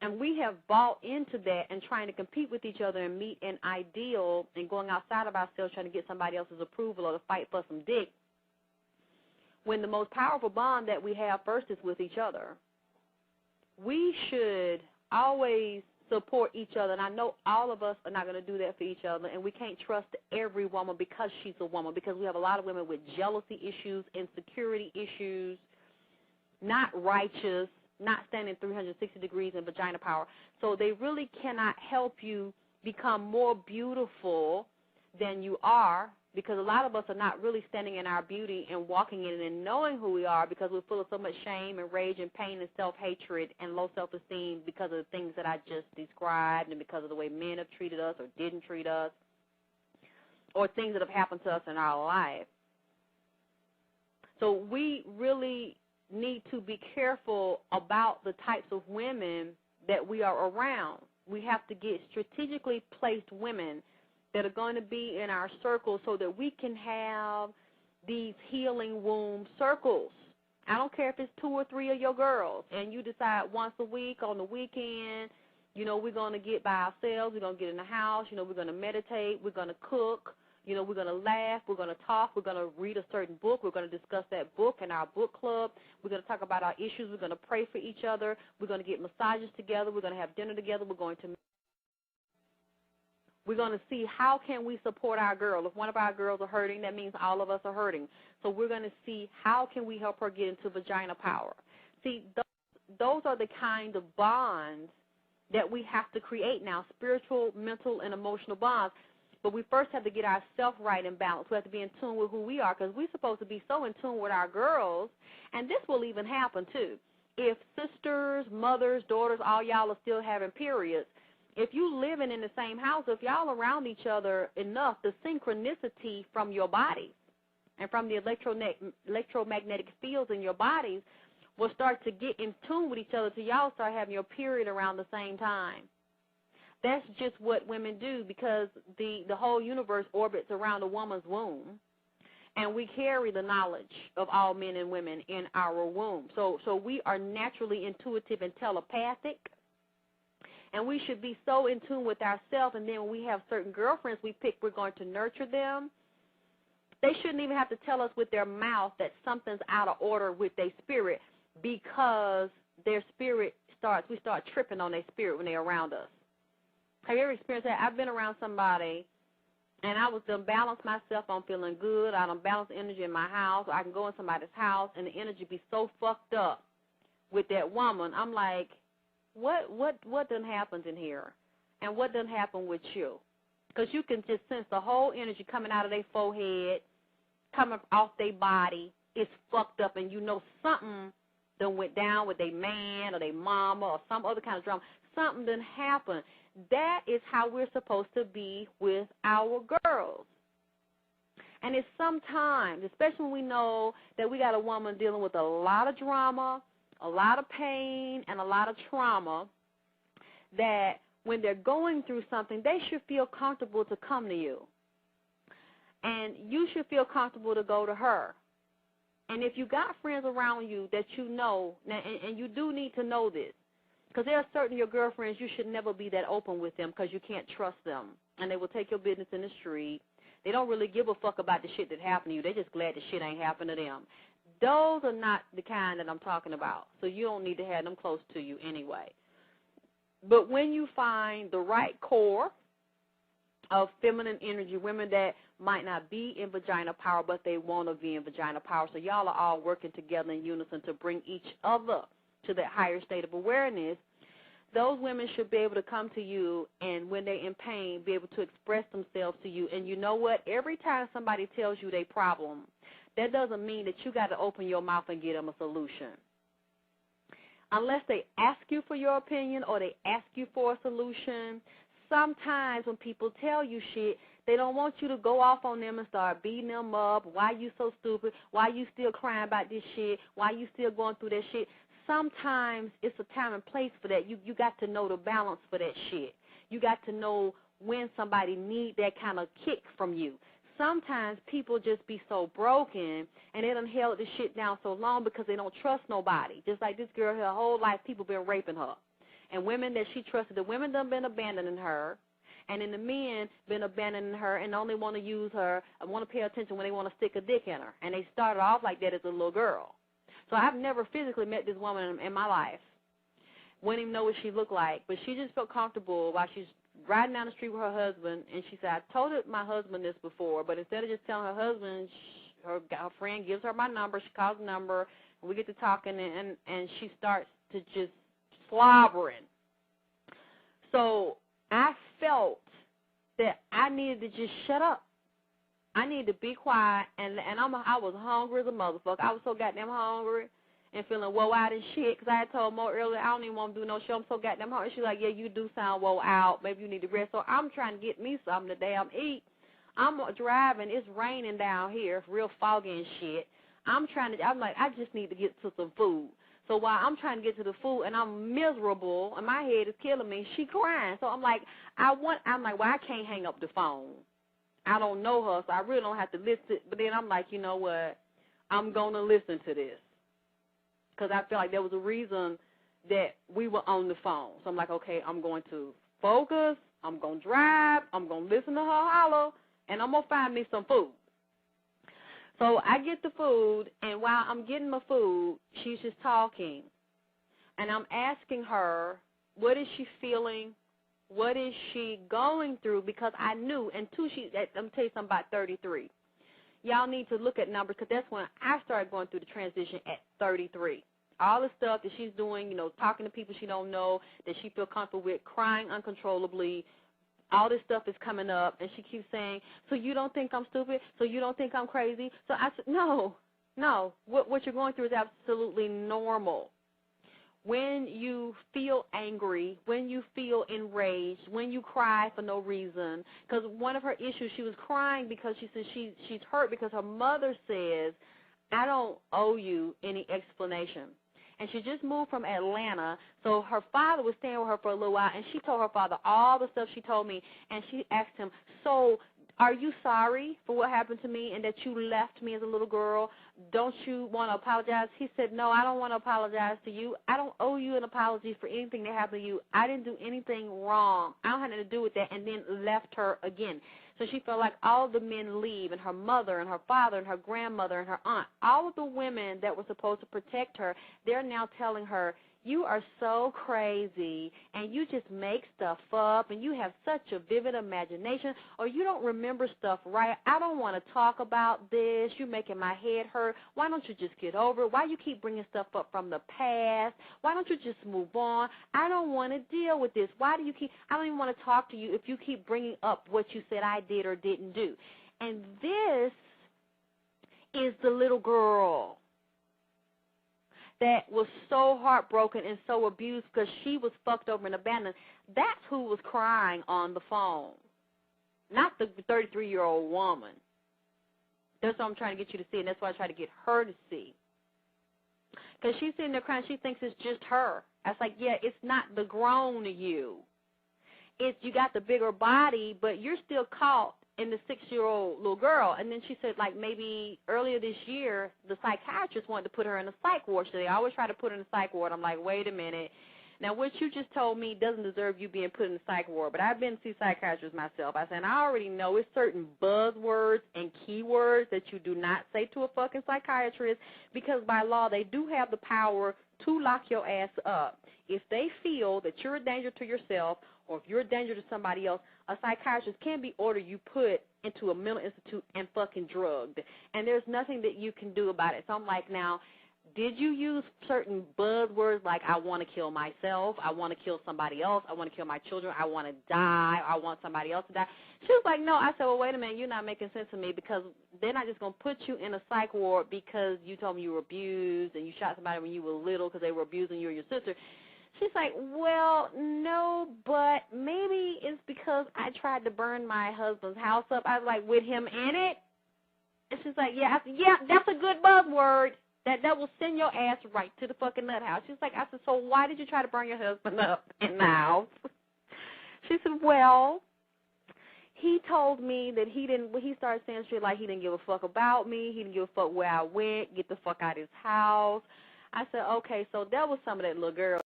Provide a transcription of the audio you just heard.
And we have bought into that and trying to compete with each other and meet an ideal and going outside of ourselves trying to get somebody else's approval or to fight for some dick, when the most powerful bond that we have first is with each other. We should always support each other, and I know all of us are not going to do that for each other, and we can't trust every woman because she's a woman, because we have a lot of women with jealousy issues, insecurity issues, not righteous, not standing 360 degrees in vagina power. So they really cannot help you become more beautiful than you are, because a lot of us are not really standing in our beauty and walking in it and knowing who we are, because we're full of so much shame and rage and pain and self-hatred and low self-esteem because of the things that I just described and because of the way men have treated us or didn't treat us or things that have happened to us in our life. So we really need to be careful about the types of women that we are around. We have to get strategically placed women that are going to be in our circle so that we can have these healing womb circles. I don't care if it's 2 or 3 of your girls and you decide once a week on the weekend, you know, we're going to get by ourselves, we're going to get in the house, you know, we're going to meditate, we're going to cook, you know, we're going to laugh, we're going to talk, we're going to read a certain book, we're going to discuss that book in our book club, we're going to talk about our issues, we're going to pray for each other, we're going to get massages together, we're going to have dinner together, we're going to see how can we support our girl. If one of our girls are hurting, that means all of us are hurting. So we're going to see how can we help her get into vagina power. See, those are the kind of bonds that we have to create now, spiritual, mental, and emotional bonds. But we first have to get ourselves right and balanced. We have to be in tune with who we are, because we're supposed to be so in tune with our girls, and this will even happen too. If sisters, mothers, daughters, all y'all are still having periods, if you living in the same house, if y'all around each other enough, the synchronicity from your bodies and from the electromagnetic fields in your bodies will start to get in tune with each other till y'all start having your period around the same time. That's just what women do, because the whole universe orbits around a woman's womb, and we carry the knowledge of all men and women in our womb. So we are naturally intuitive and telepathic, and we should be so in tune with ourselves. And then when we have certain girlfriends we pick, we're going to nurture them. They shouldn't even have to tell us with their mouth that something's out of order with their spirit, because their spirit we start tripping on their spirit when they're around us. Have you ever experienced that? I've been around somebody, and I was done balance myself on feeling good. I done balance energy in my house. I can go in somebody's house, and the energy be so fucked up with that woman. I'm like, what done happens in here? And what done happen with you? Because you can just sense the whole energy coming out of their forehead, coming off their body. It's fucked up, and you know something done went down with their man or their mama or some other kind of drama. Something done happened. That is how we're supposed to be with our girls. And it's sometimes, especially when we know that we got a woman dealing with a lot of drama, a lot of pain, and a lot of trauma, that when they're going through something, they should feel comfortable to come to you. And you should feel comfortable to go to her. And if you got friends around you that you know, and you do need to know this, because there are certain of your girlfriends you should never be that open with them, because you can't trust them. And they will take your business in the street. They don't really give a fuck about the shit that happened to you. They're just glad the shit ain't happened to them. Those are not the kind that I'm talking about. So you don't need to have them close to you anyway. But when you find the right core of feminine energy, women that might not be in vagina power, but they want to be in vagina power, so y'all are all working together in unison to bring each other to that higher state of awareness, those women should be able to come to you, and when they're in pain, be able to express themselves to you. And you know what? Every time somebody tells you their problem, that doesn't mean that you got to open your mouth and give them a solution. Unless they ask you for your opinion or they ask you for a solution, sometimes when people tell you shit, they don't want you to go off on them and start beating them up. Why you so stupid? Why you still crying about this shit? Why you still going through that shit? Sometimes it's a time and place for that. You got to know the balance for that shit. You got to know when somebody need that kind of kick from you. Sometimes people just be so broken, and they done held this shit down so long because they don't trust nobody. Just like this girl, her whole life, people been raping her. And women that she trusted, the women done been abandoning her, and then the men been abandoning her and only want to use her and want to pay attention when they want to stick a dick in her. And they started off like that as a little girl. So I've never physically met this woman in my life. Wouldn't even know what she looked like, but she just felt comfortable while she's riding down the street with her husband, and she said, I told my husband this before, but instead of just telling her husband, her friend gives her my number, she calls the number, and we get to talking, and she starts to just slobbering. So I felt that I needed to just shut up. I needed to be quiet, and I was hungry as a motherfucker. I was so goddamn hungry and feeling woe out and shit, because I had told Mo earlier, I don't even want to do no show. I'm so goddamn hungry. She's like, yeah, you do sound woe out. Maybe you need to rest. So I'm trying to get me something to damn eat. I'm driving. It's raining down here. It's real foggy and shit. I'm like, I just need to get to some food. So while I'm trying to get to the food and I'm miserable and my head is killing me, she crying. So I'm like, well, I can't hang up the phone. I don't know her, so I really don't have to listen. But then I'm like, you know what? I'm going to listen to this. Because I feel like there was a reason that we were on the phone. So I'm like, okay, I'm going to focus. I'm going to drive. I'm going to listen to her holler, and I'm going to find me some food. So I get the food, and while I'm getting my food, she's just talking. And I'm asking her, what is she feeling? What is she going through? Because I knew, and two, I'm going to tell you something about 33. Y'all need to look at numbers, because that's when I started going through the transition at 33. All the stuff that she's doing, talking to people she don't know, that she feel comfortable with, crying uncontrollably, all this stuff is coming up, and she keeps saying, so you don't think I'm stupid? So you don't think I'm crazy? So I said, no. What you're going through is absolutely normal. When you feel angry, when you feel enraged, when you cry for no reason, because one of her issues, she was crying because she said she's hurt because her mother says, I don't owe you any explanation. And she just moved from Atlanta, so her father was staying with her for a little while, and she told her father all the stuff she told me, and she asked him, so are you sorry for what happened to me and that you left me as a little girl? Don't you want to apologize? He said, no, I don't want to apologize to you. I don't owe you an apology for anything that happened to you. I didn't do anything wrong. I don't have anything to do with that, and then left her again. So she felt like all the men leave, and her mother and her father and her grandmother and her aunt, all of the women that were supposed to protect her, they're now telling her, you are so crazy, and you just make stuff up, and you have such a vivid imagination, or you don't remember stuff right. I don't want to talk about this. You're making my head hurt. Why don't you just get over it? Why you keep bringing stuff up from the past? Why don't you just move on? I don't want to deal with this. I don't even want to talk to you if you keep bringing up what you said I did or didn't do. And this is the little girl that was so heartbroken and so abused because she was fucked over and abandoned. That's who was crying on the phone, not the 33-year-old woman. That's what I'm trying to get you to see, and that's why I try to get her to see. Because she's sitting there crying. She thinks it's just her. I was like, yeah, it's not the grown you. You got the bigger body, but you're still caught in the 6-year-old little girl. And then she said, like, maybe earlier this year, the psychiatrist wanted to put her in a psych ward. So they always try to put her in a psych ward. I'm like, wait a minute. Now, what you just told me doesn't deserve you being put in a psych ward. But I've been to see psychiatrists myself. I said, I already know it's certain buzzwords and keywords that you do not say to a fucking psychiatrist, because by law they do have the power to lock your ass up. If they feel that you're a danger to yourself or if you're a danger to somebody else, a psychiatrist can be ordered you put into a mental institute and fucking drugged. And there's nothing that you can do about it. So I'm like, now, did you use certain buzzwords like I want to kill myself, I want to kill somebody else, I want to kill my children, I want to die, I want somebody else to die? She was like, no. I said, well, wait a minute, you're not making sense to me, because they're not just going to put you in a psych ward because you told me you were abused and you shot somebody when you were little because they were abusing you or your sister. She's like, well, no, but maybe it's because I tried to burn my husband's house up. I was like, with him in it? And she's like, yeah. I said, yeah, that's a good buzzword. That will send your ass right to the fucking nut house. She's like, I said, so why did you try to burn your husband up in the house? She said, well, he told me that he started saying shit like he didn't give a fuck about me. He didn't give a fuck where I went. Get the fuck out of his house. I said, okay, so that was some of that little girl